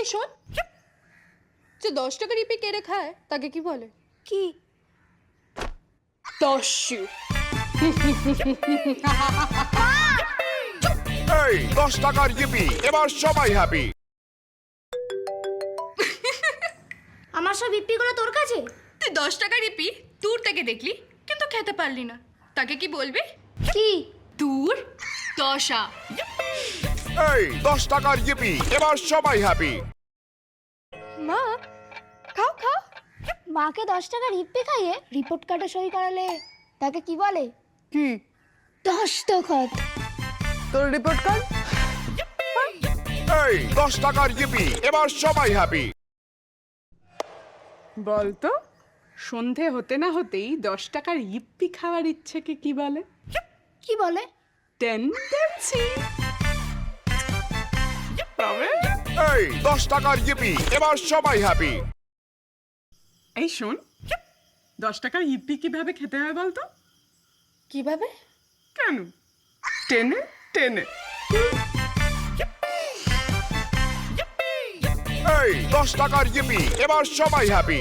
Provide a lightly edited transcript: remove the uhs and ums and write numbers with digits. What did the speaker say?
এই শোন, যে 10 টাকার ইপি কেড়ে খায় তাকে কি বলে? কি? দস্যু। এই 10 টাকার ইপি, এবার সবাই হ্যাপি। আমার সব ইপ্পিগুলো তোর কাছে? তুই 10 টাকার ইপি দূর থেকে দেখলি কিন্তু খেতে পারলি না, তাকে কি বলবি? কি? দূর দশা। এই 10 টাকার ইপি, এবার সবাই হ্যাপি। মা খাও খাও। মাকে 10 টাকার ইপ্পি খাইয়ে রিপোর্ট কার্ডে সই করালে তাকে কি বলে? কি? দস্তখত। তোর রিপোর্ট কার্ড? এই 10 টাকার ইপি, এবার সবাই হ্যাপি। বলতো, সন্ধে হতে না হতেই 10 টাকার ইপ্পি খাওয়ার ইচ্ছেকে কি বলে? কি বলে? টেন্ডেন্সি। তবে এই 10 টাকার ইপি, এবার সবাই হ্যাপি। এই শোন, 10 টাকার ইপ্পি কিভাবে খেতে হয় বলতো? কিভাবে? কেন? টেনে টেনে। এই 10 টাকার ইপি, এবার সবাই হ্যাপি।